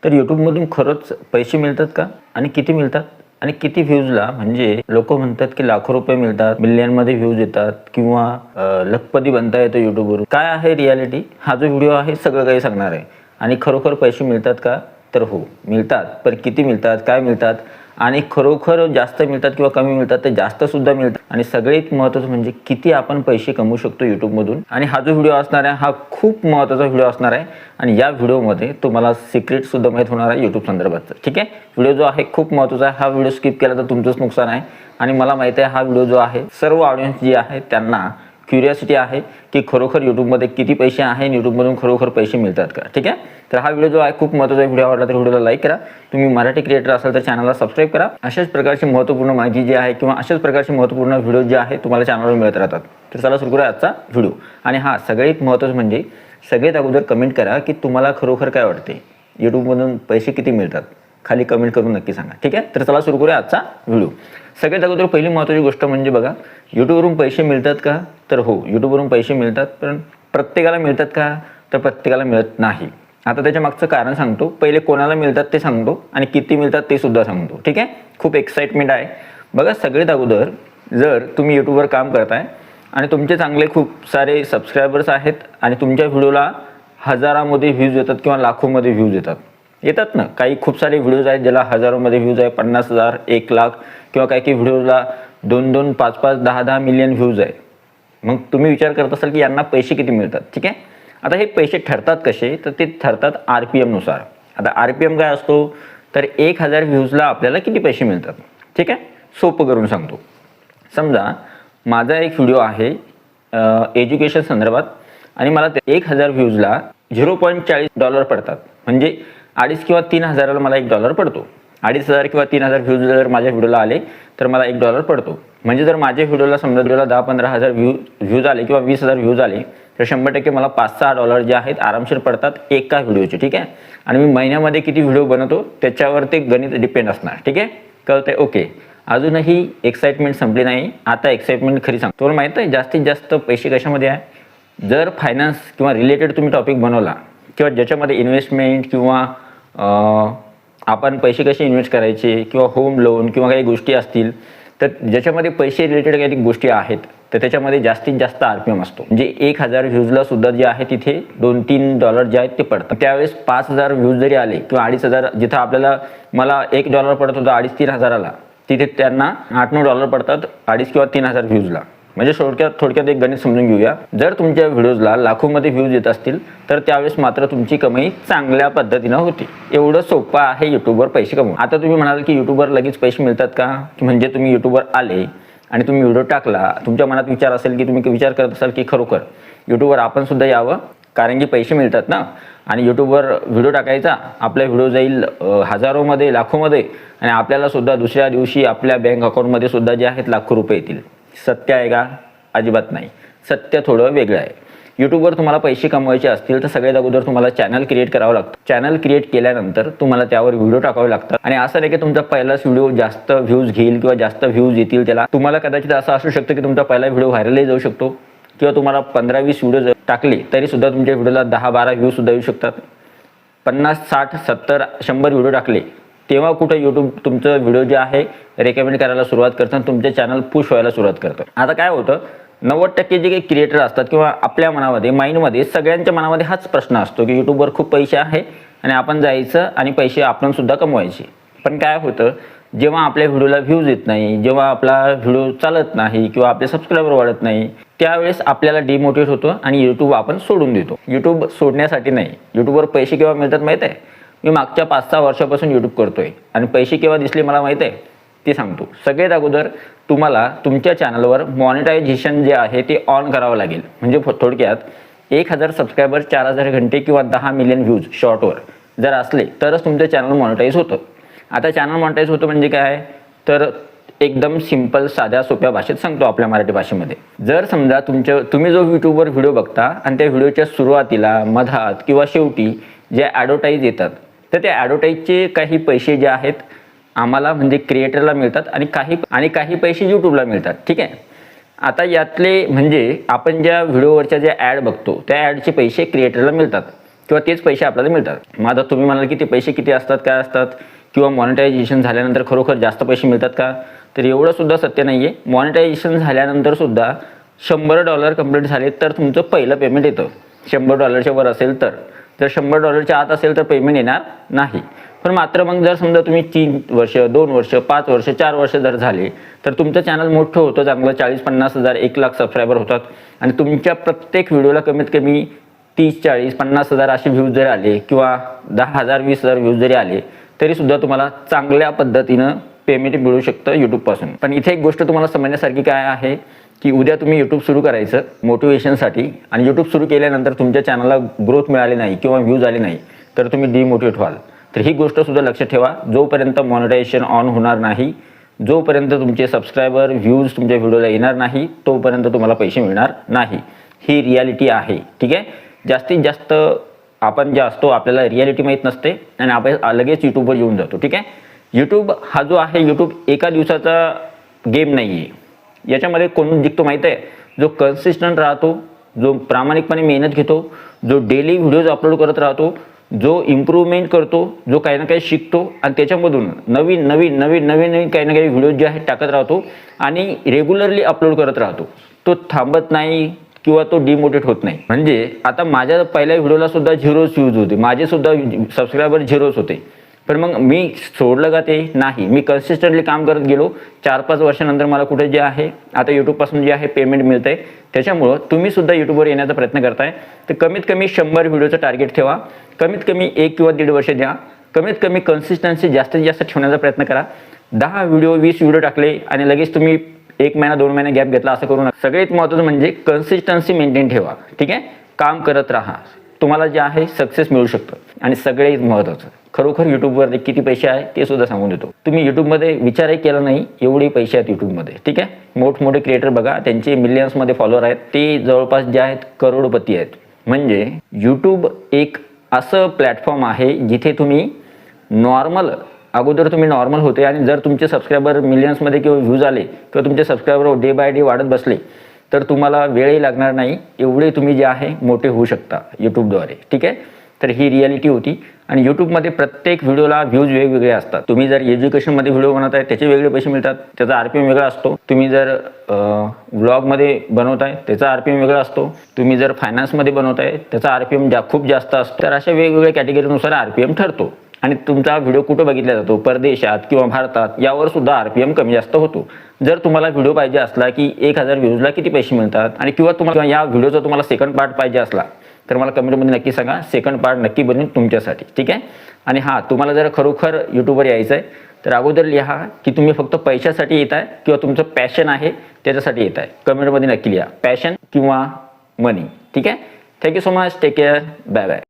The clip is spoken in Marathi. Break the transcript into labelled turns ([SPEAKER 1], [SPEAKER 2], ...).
[SPEAKER 1] तर यूट्यूबमधून खरंच पैसे मिळतात का आणि किती मिळतात आणि किती व्ह्यूजला? म्हणजे लोक म्हणतात की लाखो रुपये मिळतात, मिलियनमध्ये व्ह्यूज येतात किंवा लखपती बनता येतं यूट्यूबवरून. काय आहे रियालिटी? हा जो व्हिडिओ आहे सगळं काही सांगणार आहे. आणि खरोखर पैसे मिळतात का? तर हो मिळतात, पण किती मिळतात, काय मिळतात आणि खरोखर जास्त मिळतात किंवा कमी मिळतात ते जास्तसुद्धा मिळतात. आणि सगळ्यात महत्त्वाचं म्हणजे किती आपण पैसे कमवू शकतो यूट्यूबमधून. आणि हा जो व्हिडिओ असणार आहे हा खूप महत्त्वाचा व्हिडिओ असणार आहे आणि या व्हिडिओमध्ये तुम्हाला सिक्रेटसुद्धा माहीत होणार आहे यूट्यूब संदर्भातचं. ठीक आहे, व्हिडिओ जो आहे खूप महत्त्वाचा आहे. हा व्हिडिओ स्किप केला तर तुमचंच नुकसान आहे. आणि मला माहिती आहे हा व्हिडिओ जो आहे सर्व ऑडियन्स जी आहे त्यांना क्युरियोसिटी आहे की खरोखर यूट्यूबमध्ये किती पैसे आहे आणि यूट्यूबमधून खरोखर पैसे मिळतात का. ठीक आहे, तर हा व्हिडिओ जो आहे खूप महत्त्वाचा व्हिडिओ आवडला तर व्हिडिओला लाईक करा. तुम्ही मराठी क्रिएटर असाल तर चॅनलला सबस्क्राईब करा. अशाच प्रकारची महत्त्वपूर्ण माहिती जी आहे किंवा अशाच प्रकारची महत्त्वपूर्ण व्हिडिओ जे आहे तुम्हाला चॅनलवर मिळत राहतात. तर चला सुरू करूया आजचा व्हिडिओ. आणि हा सगळ्यात महत्त्वाचं म्हणजे सगळ्यात अगोदर कमेंट करा की तुम्हाला खरोखर काय वाटते, यूट्यूबमधून पैसे किती मिळतात. खाली कमेंट करून नक्की सांगा. ठीक आहे, तर चला सुरू करूया आजचा व्हिडिओ. सगळ्यात अगोदर पहिली महत्त्वाची गोष्ट म्हणजे बघा, यूट्यूबवरून पैसे मिळतात का? तर हो यूट्यूबवरून पैसे मिळतात, पण प्रत्येकाला मिळतात का? तर प्रत्येकाला मिळत नाही. आता त्याच्या मागचं कारण सांगतो. पहिले कोणाला मिळतात ते सांगतो आणि किती मिळतात ते सुद्धा सांगतो. ठीक आहे, खूप एक्साइटमेंट आहे. बघा सगळ्यात अगोदर जर तुम्ही यूट्यूबवर काम करताय आणि तुमचे चांगले खूप सारे सबस्क्रायबर्स आहेत आणि तुमच्या व्हिडिओला हजारामध्ये व्ह्यूज येतात किंवा लाखोमध्ये व्ह्यूज येतात ना. काही खूप सारे व्हिडिओज आहेत ज्याला हजारोमध्ये व्ह्यूज आहे, 50,000, 1,00,000 किंवा काही व्हिडिओला 2-2, 5-5, 10-10 मिलियन व्ह्यूज आहे. मग तुम्ही विचार करत असाल की यांना पैसे किती मिळतात. ठीक आहे, आता हे पैसे ठरतात कसे? तर ते ठरतात RPM नुसार. आता RPM काय असतो? तर 1000 व्ह्यूजला आपल्याला किती पैसे मिळतात. ठीक आहे, सोपं करून सांगतो. समजा माझा एक व्हिडिओ आहे एज्युकेशन संदर्भात आणि मला 1000 व्ह्यूजला $0.40 पडतात. म्हणजे 2,500 किंवा 3,000ला मला $1 पडतो. 2,500 किंवा 3,000 व्ह्यूज जर माझ्या व्हिडिओला आले तर मला $1 पडतो. म्हणजे जर माझ्या व्हिडिओला समजा व्हिडिओला 10-15 हजार व्ह्यूज आले किंवा 20,000 व्ह्यूज आले तर 100% मला $5-6 जे आहेत आरामशीर पडतात एका व्हिडिओचे. ठीक आहे, आणि मी महिन्यामध्ये किती व्हिडिओ बनवतो त्याच्यावर ते गणित डिपेंड असणार. ठीक आहे, कळतंय? ओके, अजूनही एक्साइटमेंट संपली नाही. आता एक्साइटमेंट खरी सांगतो. तुम्हाला माहीत आहे जास्तीत जास्त पैसे कशामध्ये आहे? जर फायनान्स किंवा रिलेटेड तुम्ही टॉपिक बनवला किंवा ज्याच्यामध्ये इन्व्हेस्टमेंट किंवा आपण पैसे कसे इन्व्हेस्ट करायचे किंवा होम लोन किंवा काही गोष्टी असतील तर ज्याच्यामध्ये पैसे रिलेटेड काही गोष्टी आहेत तर त्याच्यामध्ये जास्तीत जास्त RPM असतो. म्हणजे 1000 व्ह्यूजला सुद्धा जे आहे तिथे $2-3 जे आहेत ते पडतात. त्यावेळेस 5,000 व्ह्यूज जरी आले किंवा 2,500, जिथं आपल्याला मला $1 पडत होता 2,500-3 हजाराला, तिथे त्यांना $8-9 पडतात 2,500 किंवा 3,000 व्ह्यूजला. म्हणजे थोडक्यात एक गणित समजून घेऊया. जर तुमच्या व्हिडिओजला लाखोमध्ये व्ह्यूज येत असतील तर त्यावेळेस मात्र तुमची कमाई चांगल्या पद्धतीनं होती. एवढं सोपं आहे यूट्यूबवर पैसे कमवणं. आता तुम्ही म्हणाल की यूट्यूबवर लगेच पैसे मिळतात का? म्हणजे तुम्ही यूट्यूबवर आले आणि तुम्ही व्हिडिओ टाकला, तुमच्या मनात विचार असेल की तुम्ही विचार करत असाल की खरोखर यूट्यूबवर आपण सुद्धा यावं, कारण की पैसे मिळतात ना. आणि यूट्यूबवर व्हिडिओ टाकायचा, आपला व्हिडिओ जाईल हजारोमध्ये, लाखोमध्ये आणि आपल्याला सुद्धा दुसऱ्या दिवशी आपल्या बँक अकाउंटमध्ये सुद्धा जे आहेत लाखो रुपये येतील. सत्य आहे का? अजिबात नाही. सत्य थोडं वेगळं आहे. यूट्यूबवर तुम्हाला पैसे कमवायचे असतील तर सगळ्यात अगोदर तुम्हाला चॅनल क्रिएट करावं लागतं. चॅनल क्रिएट केल्यानंतर तुम्हाला त्यावर व्हिडिओ टाकावे लागतात. आणि असं नाही की तुमचा पहिलाच व्हिडिओ जास्त व्ह्यूज घेईल किंवा जास्त व्ह्यूज येतील त्याला. तुम्हाला कदाचित असं असू शकतं की तुमचा पहिला व्हिडिओ व्हायरलही जाऊ शकतो किंवा तुम्हाला 15-20 व्हिडिओ टाकले तरी सुद्धा तुमच्या व्हिडिओला 10-12 व्ह्यूज सुद्धा येऊ शकतात. 50, 60, 70, 100 व्हिडिओ टाकले तेव्हा कुठं यूट्यूब तुमचं व्हिडिओ जे आहे रेकमेंड करायला सुरुवात करतं आणि तुमचे चॅनल पुश व्हायला सुरुवात करतं. आता काय होतं, 90% जे काही क्रिएटर असतात किंवा आपल्या मनामध्ये माइंडमध्ये सगळ्यांच्या मनामध्ये हाच प्रश्न असतो की यूट्यूबवर खूप पैसे आहे आणि आपण जायचं आणि पैसे आपण सुद्धा कमवायचे. पण काय होतं, जेव्हा आपल्या व्हिडिओला व्ह्यूज येत नाही, जेव्हा आपला व्हिडिओ चालत नाही किंवा आपले सबस्क्रायबर वाढत नाही त्यावेळेस आपल्याला डिमोटिवेट होतो आणि यूट्यूब आपण सोडून देतो. यूट्यूब सोडण्यासाठी नाही, यूट्यूबवर पैसे केव्हा मिळतात माहीत आहे? मी मागच्या 5-6 वर्षापासून यूट्यूब करतोय आणि पैसे केव्हा दिसले मला माहीत आहे ते सांगतो. सगळ्यात अगोदर तुम्हाला तुमच्या चॅनलवर मॉनिटायझेशन जे आहे ते ऑन करावं लागेल. म्हणजे थोडक्यात 1000 सबस्क्रायबर, 4000 घंटे किंवा 10 मिलियन व्ह्यूज शॉर्टवर जर असले तरच तुमचं चॅनल मॉनिटाईज होतं. आता चॅनल मॉनिटाईज होतं म्हणजे काय? तर एकदम सिंपल साध्या सोप्या भाषेत सांगतो आपल्या मराठी भाषेमध्ये. जर समजा तुम्ही जो यूट्यूबवर व्हिडिओ बघता आणि त्या व्हिडिओच्या सुरुवातीला, मधात किंवा शेवटी जे ॲडव्हर्टाईज येतात तर त्या ॲडव्हर्टाईजचे काही पैसे जे आहेत आम्हाला म्हणजे क्रिएटरला मिळतात आणि काही पैसे यूट्यूबला मिळतात. ठीक आहे, आता यातले म्हणजे आपण ज्या व्हिडिओवरच्या ज्या ॲड बघतो त्या ॲडचे पैसे क्रिएटरला मिळतात किंवा तेच पैसे आपल्याला मिळतात. मग आता तुम्ही म्हणाल की ते पैसे किती असतात, काय असतात, किंवा मॉनिटायझेशन झाल्यानंतर खरोखर जास्त पैसे मिळतात का? तर एवढं सुद्धा सत्य नाही आहे. मॉनिटायझेशन झाल्यानंतर सुद्धा $100 कंप्लीट झाले तर तुमचं पहिलं पेमेंट येतं. $100 वर असेल तर. जर $100 आत असेल तर पेमेंट येणार नाही. पण मात्र मग जर समजा तुम्ही 3 वर्ष, 2 वर्ष, 5 वर्ष, 4 वर्ष जर झाले तर तुमचं चॅनल मोठं होतं, चांगलं 40-50 हजार, 1 लाख सबस्क्रायबर होतात आणि तुमच्या प्रत्येक व्हिडिओला कमीत कमी 30-40-50 हजार असे व्ह्यूज जरी आले किंवा 10,000 20,000 व्ह्यूज जरी आले तरी सुद्धा तुम्हाला चांगल्या पद्धतीनं पेमेंट मिळू शकतं यूट्यूबपासून. पण इथे एक गोष्ट तुम्हाला समजण्यासारखी काय आहे की उद्या तुम्ही यूट्यूब सुरू करायचं मोटिवेशनसाठी आणि यूट्यूब सुरू केल्यानंतर तुमच्या चॅनलला ग्रोथ मिळाली नाही किंवा व्ह्यूज आले नाही तर तुम्ही डिमोटिवेट व्हाल. तर ही गोष्ट सुद्धा लक्षात ठेवा. जोपर्यंत मॉनिटायझेशन ऑन होणार नाही, जोपर्यंत तुमचे सबस्क्रायबर व्ह्यूज तुमच्या व्हिडिओला येणार नाही तोपर्यंत तुम्हाला पैसे मिळणार नाही. ही रियालिटी आहे. ठीक आहे. जास्तीत जास्त आपण जे असतो आपल्याला रियालिटी माहीत नसते आणि आपण लगेच यूट्यूबवर येऊन जातो. ठीक आहे. यूट्यूब हा जो आहे, यूट्यूब एका दिवसाचा गेम नाही आहे. याच्यामध्ये कोण जिंकतो माहीत आहे? जो कन्सिस्टंट राहतो, जो प्रामाणिकपणे मेहनत घेतो, जो डेली व्हिडिओज अपलोड करत राहतो, जो इम्प्रूव्हमेंट करतो, जो काही ना काही शिकतो आणि त्याच्यामधून नवीन नवीन नवीन नवीन नवीन काही ना काही व्हिडिओज जे आहेत टाकत राहतो आणि रेग्युलरली अपलोड करत राहतो. तो थांबत नाही किंवा तो डिमोटिवेट होत नाही. म्हणजे आता माझ्या पहिल्या व्हिडिओला सुद्धा 0 व्ह्यूज होते, माझे सुद्धा सबस्क्रायबर 0 होते. पण मग मी सोडलं का? ते नाही. मी कन्सिस्टंटली काम करत गेलो. 4-5 वर्षानंतर मला कुठे जे आहे आता यूट्यूबपासून जे आहे पेमेंट मिळतंय. त्याच्यामुळं तुम्ही सुद्धा यूट्यूबवर येण्याचा प्रयत्न करताय तर कमीत कमी 100 व्हिडिओचं टार्गेट ठेवा. कमीत कमी 1 किंवा 1.5 वर्ष द्या. कमीत कमी कन्सिस्टन्सी जास्तीत जास्त ठेवण्याचा प्रयत्न करा. 10 व्हिडिओ 20 व्हिडिओ टाकले आणि लगेच तुम्ही 1 महिना 2 महिने गॅप घेतला असं करू नका. सगळ्यात महत्त्वाचं म्हणजे कन्सिस्टन्सी मेंटेन ठेवा. ठीक आहे. काम करत राहा. तुम्हाला जे आहे सक्सेस मिळू शकतं. आणि सगळ्यात महत्त्वाचं खरोखर यूट्यूबवर किती पैसे आहे ते सुद्धा सांगून देतो. तुम्ही यूट्यूबमध्ये विचारही केला नाही एवढे पैसे आहेत यूट्यूबमध्ये. ठीक आहे. मोठमोठे क्रिएटर बघा, त्यांचे मिलियन्समध्ये फॉलोअर आहेत, ते जवळपास जे आहेत करोडपती आहेत. म्हणजे यूट्यूब एक असं प्लॅटफॉर्म आहे जिथे तुम्ही नॉर्मल, अगोदर तुम्ही नॉर्मल होते आणि जर तुमचे सबस्क्रायबर मिलियन्समध्ये किंवा व्ह्यूज आले किंवा तुमचे सबस्क्रायबर डे बाय डे वाढत बसले तर तुम्हाला वेळही लागणार नाही, एवढे तुम्ही जे आहे मोठे होऊ शकता यूट्यूबद्वारे. ठीक आहे. तर ही रियालिटी होती. आणि यूट्यूबमध्ये प्रत्येक व्हिडिओला व्ह्यूज वेगवेगळे असतात. तुम्ही जर एज्युकेशनमध्ये व्हिडिओ बनवताय त्याचे वेगळे पैसे मिळतात, त्याचा RPM वेगळा असतो. तुम्ही जर व्लॉगमध्ये बनवताय त्याचा RPM वेगळा असतो. तुम्ही जर फायनान्समध्ये बनवताय त्याचा RPM खूप जास्त असतो. तर अशा वेगवेगळ्या कॅटेगरीनुसार RPM ठरतो. आणि तुमचा व्हिडिओ कुठं बघितला जातो, परदेशात किंवा भारतात, यावर सुद्धा RPM कमी जास्त होतो. जर तुम्हाला व्हिडिओ पाहिजे असला की 1000 व्ह्यूजला किती पैसे मिळतात आणि किंवा तुम्हाला या व्हिडिओचा तुम्हाला सेकंड पार्ट पाहिजे असला तर मला कमेंटमध्ये नक्की सांगा. सेकंड पार्ट नक्की बनवून तुमच्यासाठी. ठीक आहे. आणि हां, तुम्हाला जर खरोखर यूट्यूबवर यायचं आहे तर अगोदर लिहा की तुम्ही फक्त पैशासाठी येत आहे किंवा तुमचं पॅशन आहे त्याच्यासाठी येत आहे. कमेंटमध्ये नक्की लिहा, पॅशन किंवा मनी. ठीक आहे. Thank you so much. Take care. Bye bye.